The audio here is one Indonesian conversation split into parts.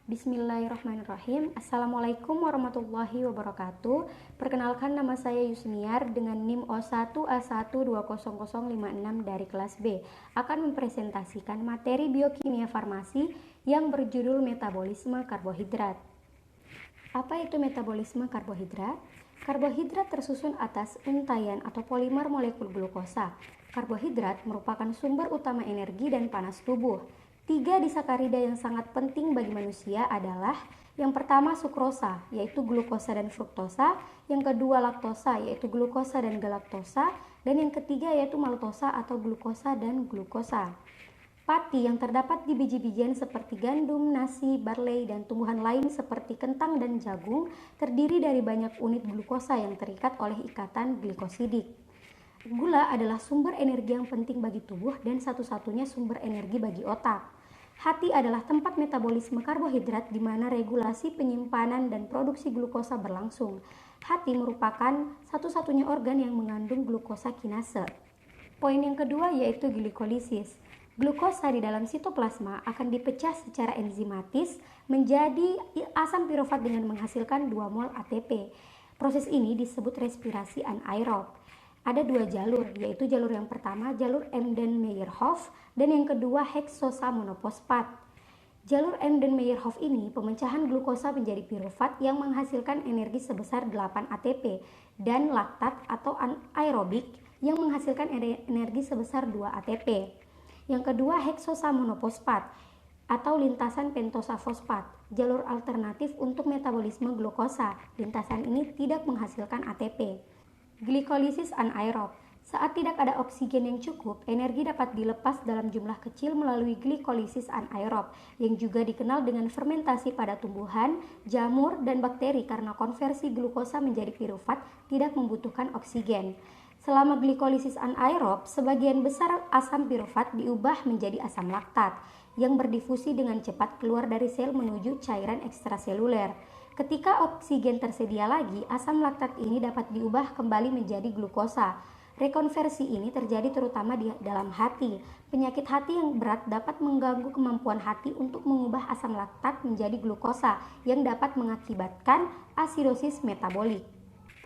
Bismillahirrahmanirrahim. Assalamualaikum warahmatullahi wabarakatuh. Perkenalkan, nama saya Yusniar dengan NIM O1A1200056 dari kelas B. Akan mempresentasikan materi biokimia farmasi yang berjudul metabolisme karbohidrat. Apa itu metabolisme karbohidrat? Karbohidrat tersusun atas untaian atau polimer molekul glukosa. Karbohidrat merupakan sumber utama energi dan panas tubuh. 3 disakarida yang sangat penting bagi manusia adalah yang pertama sukrosa, yaitu glukosa dan fruktosa, yang kedua laktosa, yaitu glukosa dan galaktosa, dan yang ketiga yaitu maltosa atau glukosa dan glukosa. Pati yang terdapat di biji-bijian seperti gandum, nasi, barley, dan tumbuhan lain seperti kentang dan jagung terdiri dari banyak unit glukosa yang terikat oleh ikatan glikosidik. Gula adalah sumber energi yang penting bagi tubuh dan satu-satunya sumber energi bagi otak. Hati adalah tempat metabolisme karbohidrat di mana regulasi penyimpanan dan produksi glukosa berlangsung. Hati merupakan satu-satunya organ yang mengandung glukosa kinase. Poin yang kedua yaitu glikolisis. Glukosa di dalam sitoplasma akan dipecah secara enzimatis menjadi asam pirofat dengan menghasilkan 2 mol ATP. Proses ini disebut respirasi anaerob. Ada 2 jalur, yaitu jalur yang pertama jalur Embden-Meyerhof dan yang kedua heksosa monoposfat. Jalur Embden-Meyerhof ini pemecahan glukosa menjadi pirufat yang menghasilkan energi sebesar 8 ATP dan laktat atau anaerobik yang menghasilkan energi sebesar 2 ATP. Yang kedua heksosa monoposfat atau lintasan pentosa fosfat, jalur alternatif untuk metabolisme glukosa. Lintasan ini tidak menghasilkan ATP. Glikolisis anaerob. Saat tidak ada oksigen yang cukup, energi dapat dilepas dalam jumlah kecil melalui glikolisis anaerob yang juga dikenal dengan fermentasi pada tumbuhan, jamur, dan bakteri karena konversi glukosa menjadi pirufat tidak membutuhkan oksigen. Selama glikolisis anaerob, sebagian besar asam pirufat diubah menjadi asam laktat yang berdifusi dengan cepat keluar dari sel menuju cairan ekstraseluler. Ketika oksigen tersedia lagi, asam laktat ini dapat diubah kembali menjadi glukosa. Rekonversi ini terjadi terutama di dalam hati. Penyakit hati yang berat dapat mengganggu kemampuan hati untuk mengubah asam laktat menjadi glukosa yang dapat mengakibatkan asidosis metabolik.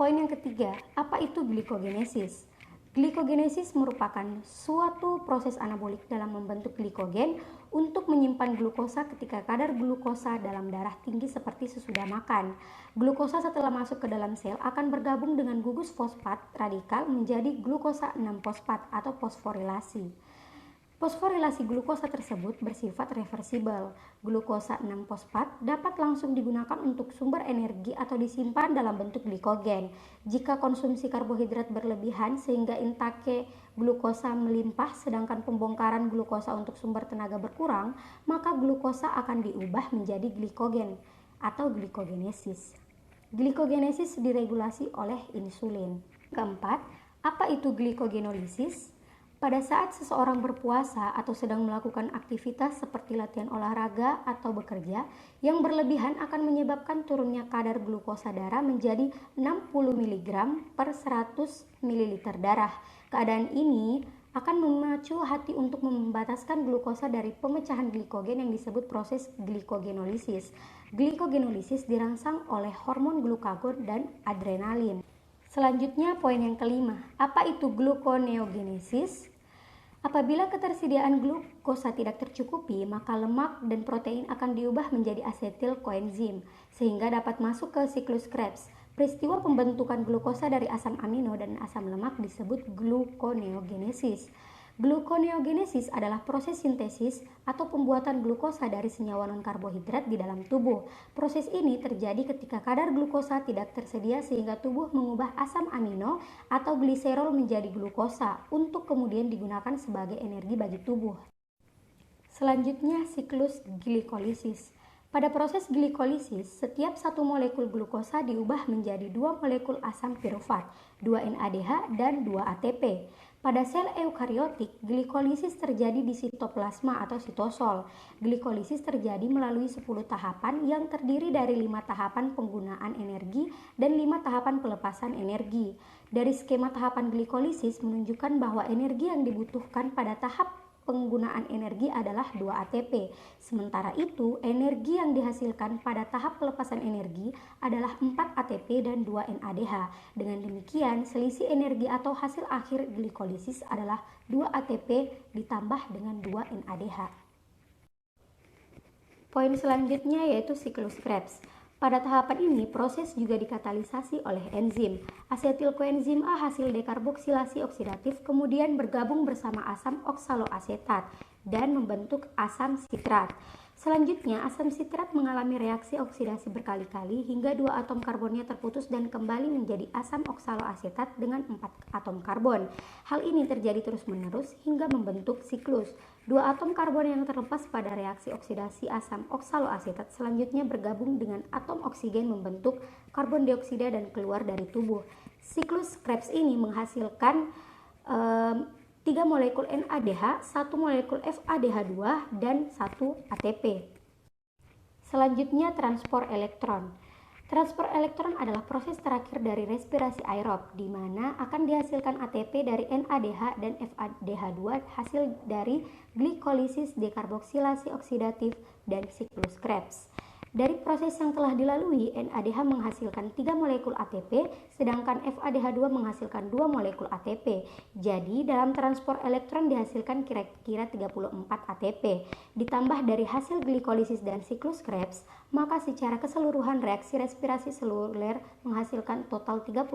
Poin yang ketiga, apa itu glikogenesis? Glikogenesis merupakan suatu proses anabolik dalam membentuk glikogen untuk menyimpan glukosa ketika kadar glukosa dalam darah tinggi seperti sesudah makan. Glukosa setelah masuk ke dalam sel akan bergabung dengan gugus fosfat radikal menjadi glukosa 6-fosfat atau fosforilasi. Fosforilasi glukosa tersebut bersifat reversibel. Glukosa 6-fosfat dapat langsung digunakan untuk sumber energi atau disimpan dalam bentuk glikogen. Jika konsumsi karbohidrat berlebihan sehingga intake glukosa melimpah sedangkan pembongkaran glukosa untuk sumber tenaga berkurang, maka glukosa akan diubah menjadi glikogen atau glikogenesis. Glikogenesis diregulasi oleh insulin. Keempat, apa itu glikogenolisis? Pada saat seseorang berpuasa atau sedang melakukan aktivitas seperti latihan olahraga atau bekerja, yang berlebihan akan menyebabkan turunnya kadar glukosa darah menjadi 60 mg per 100 ml darah. Keadaan ini akan memacu hati untuk membataskan glukosa dari pemecahan glikogen yang disebut proses glikogenolisis. Glikogenolisis dirangsang oleh hormon glukagon dan adrenalin. Selanjutnya poin yang kelima, apa itu gluconeogenesis? Apabila ketersediaan glukosa tidak tercukupi, maka lemak dan protein akan diubah menjadi asetil koenzim sehingga dapat masuk ke siklus Krebs. Peristiwa pembentukan glukosa dari asam amino dan asam lemak disebut gluconeogenesis. Gluconeogenesis adalah proses sintesis atau pembuatan glukosa dari senyawa non-karbohidrat di dalam tubuh. Proses ini terjadi ketika kadar glukosa tidak tersedia sehingga tubuh mengubah asam amino atau gliserol menjadi glukosa untuk kemudian digunakan sebagai energi bagi tubuh. Selanjutnya, siklus glikolisis. Pada proses glikolisis, setiap satu molekul glukosa diubah menjadi 2 molekul asam pirufat, 2 NADH dan 2 ATP. Pada sel eukariotik, glikolisis terjadi di sitoplasma atau sitosol. Glikolisis terjadi melalui 10 tahapan yang terdiri dari 5 tahapan penggunaan energi dan 5 tahapan pelepasan energi. Dari skema tahapan glikolisis menunjukkan bahwa energi yang dibutuhkan pada tahap penggunaan energi adalah 2 ATP. Sementara itu, energi yang dihasilkan pada tahap pelepasan energi adalah 4 ATP dan 2 NADH. Dengan demikian, selisih energi atau hasil akhir glikolisis adalah 2 ATP ditambah dengan 2 NADH. Poin selanjutnya yaitu siklus Krebs. Pada tahapan ini, proses juga dikatalisasi oleh enzim. Asetil koenzim A hasil dekarboksilasi oksidatif kemudian bergabung bersama asam oksaloasetat dan membentuk asam sitrat. Selanjutnya, asam sitrat mengalami reaksi oksidasi berkali-kali hingga 2 atom karbonnya terputus dan kembali menjadi asam oksaloasetat dengan 4 atom karbon. Hal ini terjadi terus-menerus hingga membentuk siklus. 2 atom karbon yang terlepas pada reaksi oksidasi asam oksaloasetat selanjutnya bergabung dengan atom oksigen membentuk karbon dioksida dan keluar dari tubuh. Siklus Krebs ini menghasilkan 3 molekul NADH, 1 molekul FADH2, dan 1 ATP. Selanjutnya, transport elektron. Transport elektron adalah proses terakhir dari respirasi aerob, di mana akan dihasilkan ATP dari NADH dan FADH2 hasil dari glikolisis, dekarboksilasi oksidatif, dan siklus Krebs. Dari proses yang telah dilalui, NADH menghasilkan 3 molekul ATP, sedangkan FADH2 menghasilkan 2 molekul ATP. Jadi, dalam transport elektron dihasilkan kira-kira 34 ATP. Ditambah dari hasil glikolisis dan siklus Krebs, maka secara keseluruhan reaksi respirasi seluler menghasilkan total 38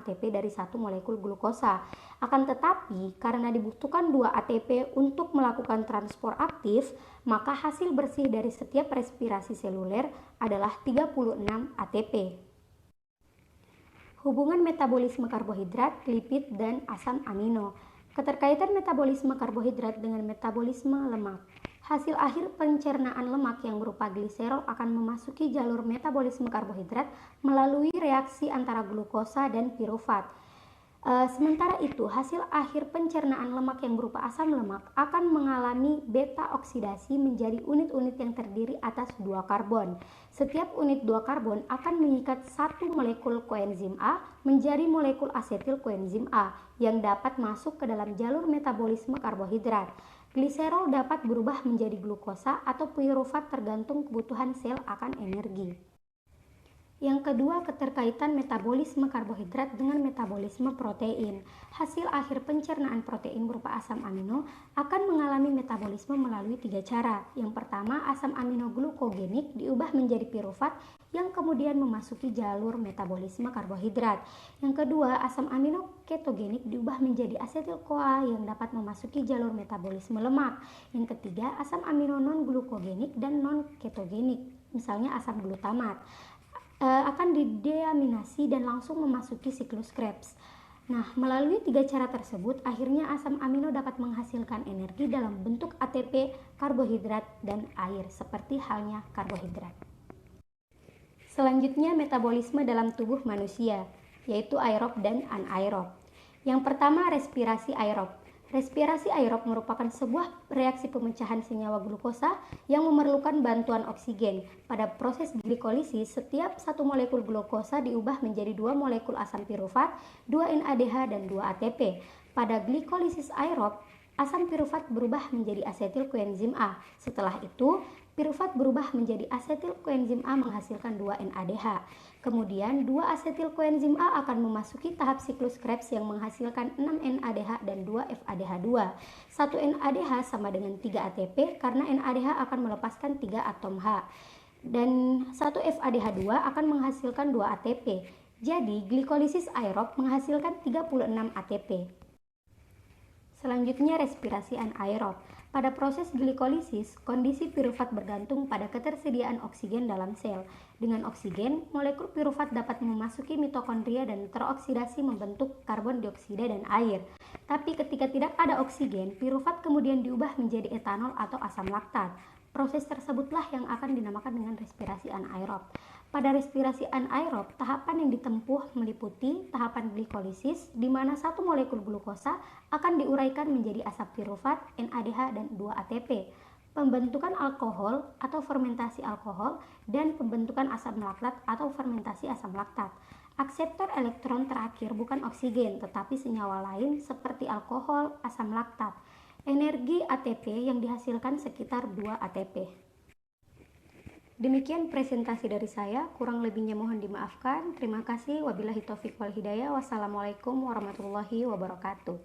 ATP dari 1 molekul glukosa. Akan tetapi, karena dibutuhkan 2 ATP untuk melakukan transport aktif, maka hasil bersih dari setiap respirasi seluler adalah 36 ATP. Hubungan metabolisme karbohidrat, lipid, dan asam amino. Keterkaitan metabolisme karbohidrat dengan metabolisme lemak. Hasil akhir pencernaan lemak yang berupa gliserol akan memasuki jalur metabolisme karbohidrat melalui reaksi antara glukosa dan pirufat. Sementara itu, hasil akhir pencernaan lemak yang berupa asam lemak akan mengalami beta oksidasi menjadi unit-unit yang terdiri atas 2 karbon. Setiap unit 2 karbon akan mengikat 1 molekul koenzim A menjadi molekul asetil koenzim A yang dapat masuk ke dalam jalur metabolisme karbohidrat. Gliserol dapat berubah menjadi glukosa atau pirufat tergantung kebutuhan sel akan energi. Yang kedua, keterkaitan metabolisme karbohidrat dengan metabolisme protein. Hasil akhir pencernaan protein berupa asam amino akan mengalami metabolisme melalui 3 cara. Yang pertama, asam amino glukogenik diubah menjadi pirufat yang kemudian memasuki jalur metabolisme karbohidrat. Yang kedua, asam amino ketogenik diubah menjadi asetil-CoA yang dapat memasuki jalur metabolisme lemak. Yang ketiga, asam amino non-glukogenik dan non-ketogenik, misalnya asam glutamat, akan dideaminasi dan langsung memasuki siklus Krebs. Nah, melalui 3 cara tersebut, akhirnya asam amino dapat menghasilkan energi dalam bentuk ATP, karbohidrat, dan air, seperti halnya karbohidrat. Selanjutnya, metabolisme dalam tubuh manusia, yaitu aerob dan anaerob. Yang pertama, respirasi aerob. Respirasi aerob merupakan sebuah reaksi pemecahan senyawa glukosa yang memerlukan bantuan oksigen. Pada proses glikolisis, setiap 1 molekul glukosa diubah menjadi 2 molekul asam pirufat, 2 NADH, dan 2 ATP. Pada glikolisis aerob, asam pirufat berubah menjadi asetil koenzim A. Setelah itu, pirufat berubah menjadi asetil koenzim A menghasilkan 2 NADH. Kemudian 2 asetil koenzim A akan memasuki tahap siklus Krebs yang menghasilkan 6 NADH dan 2 FADH2. 1 NADH sama dengan 3 ATP karena NADH akan melepaskan 3 atom H. Dan 1 FADH2 akan menghasilkan 2 ATP. Jadi glikolisis aerob menghasilkan 36 ATP. Selanjutnya, respirasi anaerob. Pada proses glikolisis, kondisi pirufat bergantung pada ketersediaan oksigen dalam sel. Dengan oksigen, molekul pirufat dapat memasuki mitokondria dan teroksidasi membentuk karbon dioksida dan air. Tapi ketika tidak ada oksigen, pirufat kemudian diubah menjadi etanol atau asam laktat. Proses tersebutlah yang akan dinamakan dengan respirasi anaerob. Pada respirasi anaerob, tahapan yang ditempuh meliputi tahapan glikolisis, di mana 1 molekul glukosa akan diuraikan menjadi asam pirufat, NADH, dan 2 ATP, pembentukan alkohol atau fermentasi alkohol, dan pembentukan asam laktat atau fermentasi asam laktat. Akseptor elektron terakhir bukan oksigen, tetapi senyawa lain seperti alkohol, asam laktat. Energi ATP yang dihasilkan sekitar 2 ATP. Demikian presentasi dari saya, kurang lebihnya mohon dimaafkan. Terima kasih. Wabillahi taufiq wal hidayah. Wassalamualaikum warahmatullahi wabarakatuh.